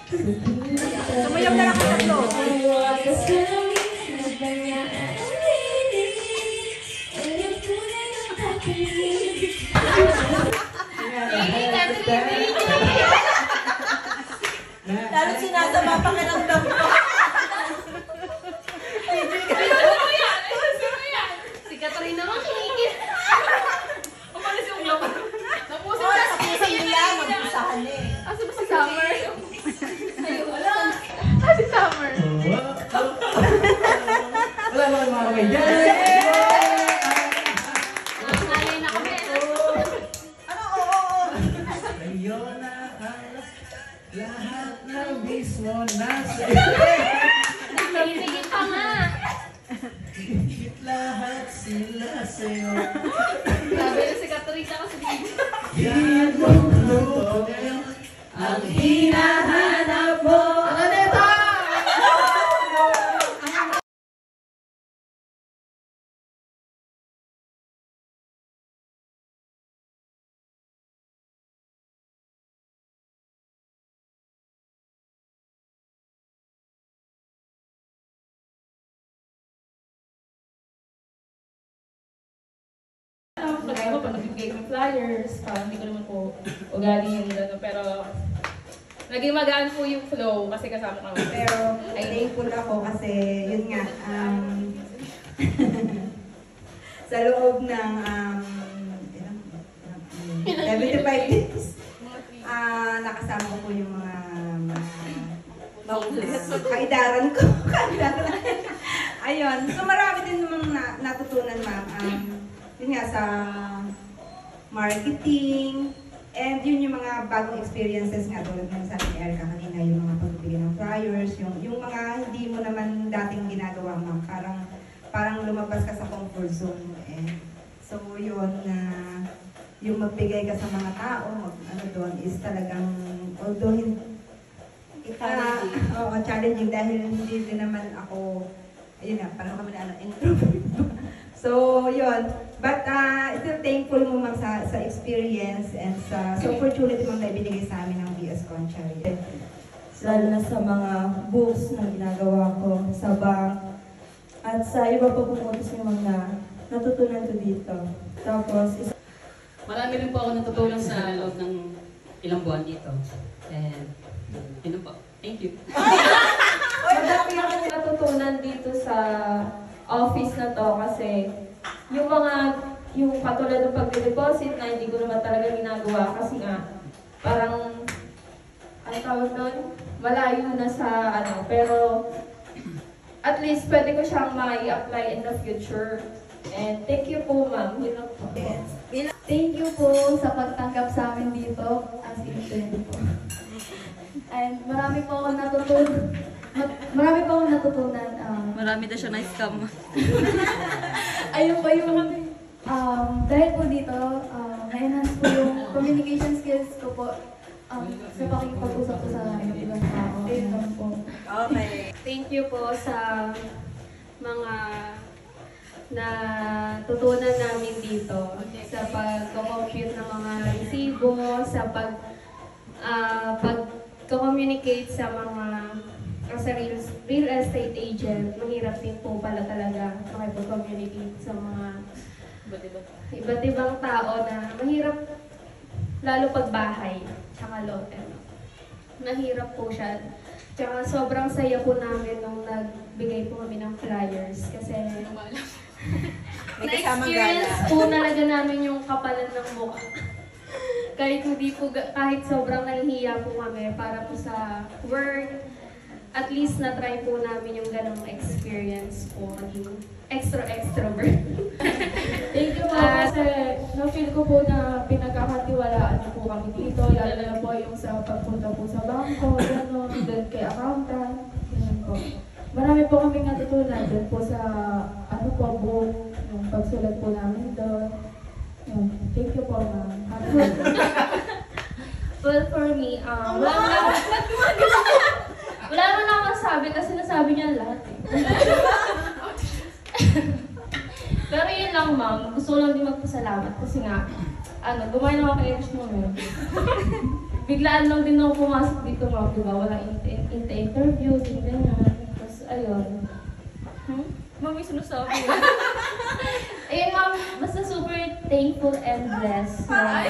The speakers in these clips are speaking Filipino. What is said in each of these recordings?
Sumayam na lang ang tatlo. Lalo sinasama pa kinamdam ko. Si Katrina naman kinikit. Umalis yung laman. Napusin Oh, napusin nila. Magpusahan eh. Asa ba si Summer? Ayun, wala. Si Summer. Wala naman mga kamay dyan. Nalay na kami. Ano? Oo. Ngayon na lahat ng mismo nasa Nakikigit pa nga. higit lahat sila sa'yo. Sabi na si Katrina kasi dito. Yan mo ang hinahanap mo. Ano nito? Kaya ko pa nagbibigay ng flyers, hindi ko naman po ugali yung gano'n, pero naging magaan po yung flow kasi kasama kami. Pero thankful ako kasi yun nga, sa loob ng 75 days, nakasama ko po yung mga kaidaran ko. Ayun, so marami din namang natutunan, ma'am. Yun nga sa marketing, and yun yung mga bagong experiences nga tulad ng sabi ni Erica kanina, yung mga pagbibigay ng flyers, yung mga hindi mo naman dating ginagawa, ma'am. Parang lumabas ka sa comfort zone mo eh. So yun na yung magbigay ka sa mga tao, ano doon is talagang, although challenging dahil hindi din naman ako, ayun na, parang kami na introvert. So, yun. But, still thankful mo ma'am sa experience and sa opportunity mong na ibinigay sa amin ng BS Conchari. Lalo na sa mga books na ginagawa ko sa bank at sa iba pa pong utos ni ma'am na natutunan ko dito. Tapos, marami rin po ako natutunan sa loob ng ilang buwan dito. And, yun po. Thank you. Madami ako natutunan dito sa office na to kasi yung katulad ng pag-deposit na hindi ko naman talaga ginagawa kasi nga parang ano tawag doon? Malayo na sa pero at least pwede ko siyang ma-i-apply in the future. And thank you po, ma'am. Yun lang po. Thank you po sa pagtanggap sa amin dito as intern po. And marami po akong natutunan. Marami na siya na-scam. Ayun po yung, dahil po dito, na-enhance po yung communication skills ko po sa pakikipag-usap po sa ibang tao. Ayun po. Okay. Thank you po sa mga natutunan namin dito sa pag-compute ng mga resibo, sa pag-communicate sa mga sa real estate agent. Mahirap din po pala talaga makipag-communicate sa mga iba't ibang tao na mahirap, lalo pag bahay, tsaka lote. Mahirap po siya. Tsaka sobrang saya po namin nung nagbigay po kami ng flyers kasi na-experience po talaga namin yung kapalan ng mukha. kahit sobrang nahihiya po kami para po sa work, at least na-try po namin yung ganong experience po, maging extrovert. Thank you po kasi na-feel ko po na pinagkakatiwalaan niyo po kami dito, lalo na po yung sa pagpunta po sa bangko, gano'n, doon kay accountant, gano'n po. Marami po kaming natutunan doon po sa book, yung pagsulat po namin doon. Thank you po, ma'am. Well, for me, wala naman akong sabi kasi nasabi niya lahat eh. Pero yun lang, ma'am. Gusto ko lang din magpasalamat kasi nga, gumawa naman kay Eric mo. biglaan lang din ako pumasok dito, ma'am, di ba? Walang interview, din ganyan. Tapos, ayun. Ma'am, may sinasabi. Ayun, ma'am, basta super thankful and blessed na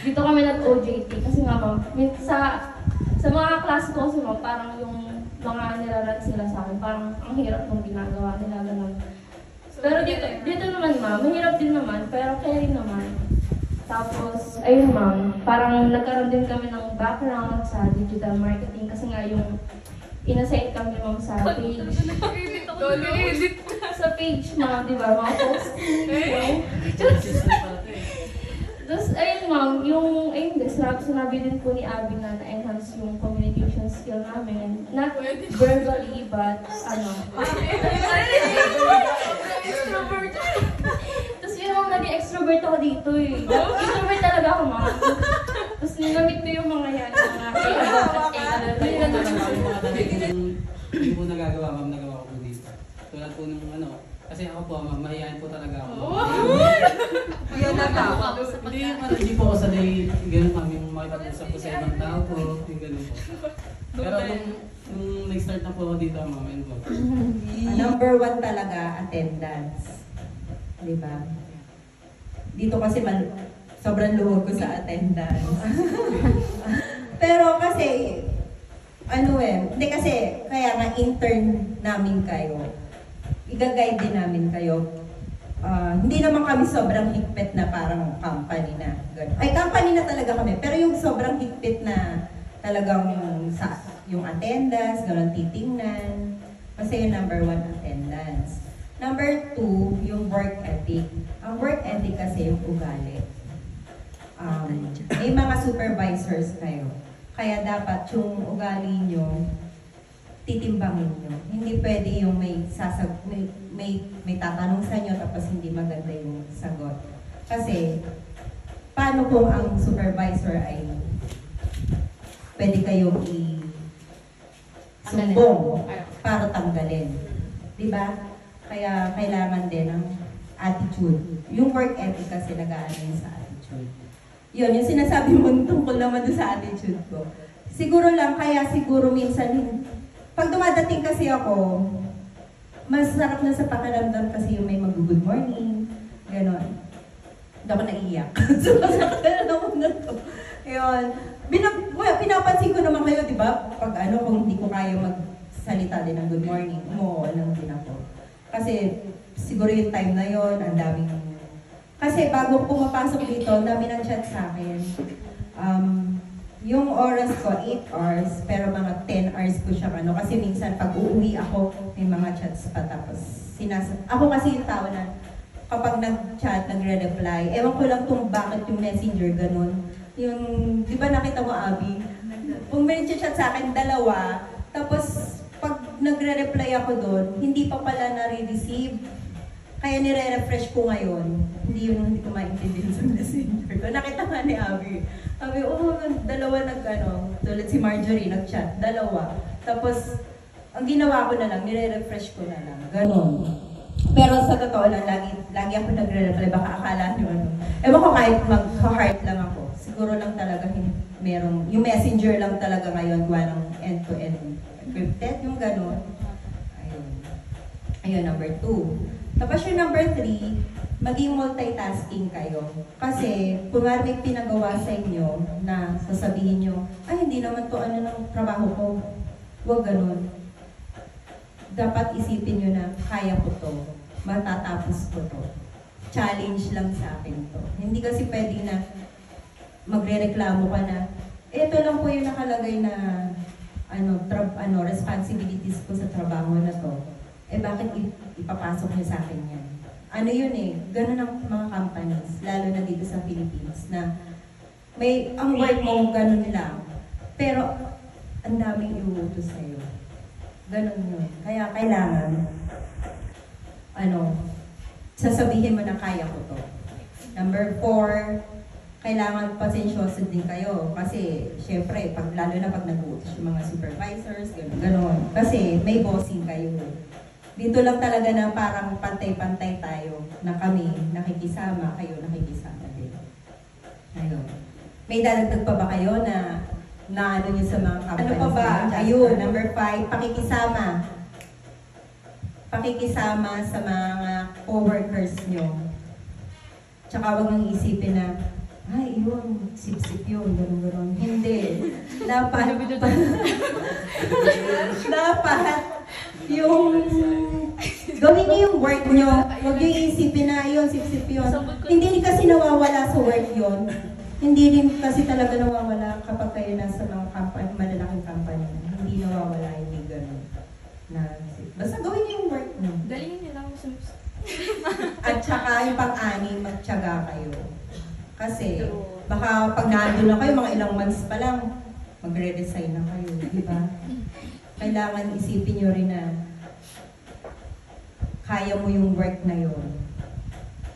dito kami nag-OJT. Kasi nga, ma'am, sa mga klase ko kasi, ma'am, parang yung mga nirarat sila sa akin, parang ang hirap ng ginagawa nila, ganun. Pero dito naman, ma'am, mahirap din naman, pero kaya rin naman. Tapos, ayun ma'am, parang nagkaroon din kami ng background sa digital marketing kasi nga yung inassign kami ma'am sa page. Sa page ma'am, di ba? Mga posting. Tapos, ayun ma'am, yung, ayun, sinabi din po ni Abby na na-enhance yung communication skill namin. Not verbally, but, extrovert. Tapos yun ma'am, naging extrovert ako dito eh. Introvert talaga ako ma'am. Tapos nilamit ko yung mga yan, Hindi po nagagawa, ma'am, nagawa ko po dito. Tulad po nung kasi ako po, ma'am, mahihayin po talaga ako. Hindi po ako sanay, gano'n kami, makipag-usap po sa ibang tao po, yung gano'n po. Pero nung nag-start na po ako dito, ma'am, and po. Number 1 talaga, attendance. Di ba? Dito kasi sobrang luwag ko sa attendance. Pero kasi, hindi kasi, kaya nga intern namin kayo. I-guide din namin kayo. Hindi naman kami sobrang higpit na parang company na. Ay, company na talaga kami. Pero yung sobrang higpit na talagang yung attendance, gano'n titingnan. Kasi yung number 1, attendance. Number 2, yung work ethic. Ang work ethic kasi yung ugali. May mga supervisors kayo. Kaya dapat yung ugali nyo, titimbangin nyo. Hindi pwede yung may tatanong sa inyo tapos hindi maganda yung sagot. Kasi, paano kung ang supervisor ay pwede kayong sumbong para tanggalin? Diba? Kaya kailangan din ng attitude. Yung work ethic kasi nag-aano sa attitude. Yun, yung sinasabi mo tungkol naman doon sa attitude ko. Siguro lang, kaya siguro minsan, pag dumadating kasi ako, masarap na sa pakiramdam kasi yung may mag-good morning, gano'n. Hindi ako naiiyak. So, masakit na ako na to. Yun. Pinapansin ko naman kayo, di ba? Pag kung hindi ko kaya magsalita din ng good morning, lang din ako. Kasi siguro yung time na yon, ang daming... Kasi bago pumapasok dito, ang dami ng chat sa akin. Yung oras ko, 8 hours, pero mga 10 hours ko siya kasi minsan pag uuwi ako, may mga chats pa tapos ako kasi yung tao na kapag nag-chat, nagre-reply, ewan ko lang kung bakit yung messenger ganun. Yung, di ba nakita mo, Abby? Kung may chat sa akin, 2, tapos pag nagre-reply ako doon, hindi pa pala na-receive. Kaya nire-refresh ko ngayon. Hindi ko maintindihan sa messenger ko. Nakita nga ni Abby. Sabi, 2 tulad si Marjorie, nag-chat, 2. Tapos, ang ginawa ko na lang, nire-refresh ko na lang. Ganon. Pero sa totoo lang, lagi ako nagre-reply. Baka akala nyo Ewan ko kahit mag-heart lang ako. Siguro lang talaga yung messenger lang talaga ngayon, gawa ng end-to-end encrypted, yung ganon. Ayun, number 2. Tapos yung number 3, maging multitasking kayo. Kasi, kung may pinagawa sa inyo na sasabihin nyo, ay, hindi naman to ng trabaho ko. Huwag ganun. Dapat isipin nyo na, kaya ko to. Matatapos ko to. Challenge lang sa akin to. Hindi kasi pwede na magre-reklamo ka na, ito lang po yung nakalagay na responsibilities ko sa trabaho na to. Bakit ipapasok niyo sa akin yan? Ganun ang mga companies, lalo na dito sa Philippines, na ang work mo ganun lang, pero ang daming iuutos sa'yo. Ganun yun. Kaya kailangan, sasabihin mo na kaya ko to. Number 4, kailangan pasensyoso din kayo. Kasi, syempre, lalo na pag nag-uutos yung mga supervisors, ganun. Kasi may bossing kayo. Dito lang talaga na parang pantay-pantay tayo na kami nakikisama, kayo nakikisama din. Ayun. May dadagdag pa ba kayo na na ano niyo sa mga companies. Ano pa ba? Ayun, number 5, pakikisama. Pakikisama sa mga coworkers niyo. Tsaka huwag nang isipin na, ay, yun, sip-sip yun, gano'n-gano'n. Hindi. Dapat yung gawin niyo yung work niyo. Huwag niyo isipin na yun, sip-sip yun. Hindi kasi nawawala sa work yun. Hindi din kasi talaga nawawala kapag kayo nasa mga company, malalaking company. Hindi nawawala, hindi gano'n. Basta gawin niyo yung work niyo. Dalingin niyo lang sa At saka yung pang-ani, magtiyaga kayo. Kasi baka pag nandun na kayo, mga ilang months pa lang, magre-resign na kayo, di ba? Kailangan isipin nyo rin na kaya mo yung work na yun.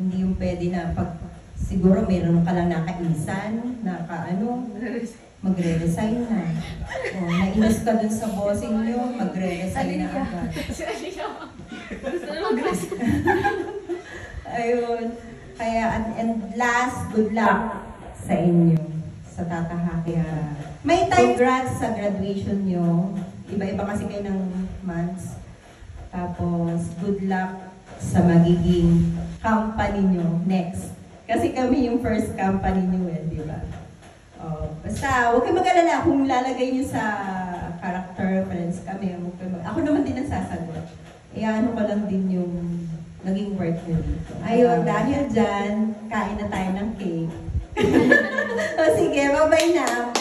Hindi yung pwede na pag siguro meron ka lang nakaisan, magre-resign na. O, nainis ka dun sa bossing nyo, magre-resign na agad. Ayun. Kaya, and last, good luck sa inyo, sa tatahaki. May time, congrats sa graduation nyo. Iba-iba kasi kayo ng months. Tapos, good luck sa magiging company nyo next. Kasi kami yung first company nyo di ba? Basta, huwag kayo mag-alala kung lalagay nyo sa character reference kami. Ako naman din ang sasagot. Ano ko lang din yung naging work nyo dito. Ayun, dahil dyan, kain na tayo ng cake. O sige, bye-bye na.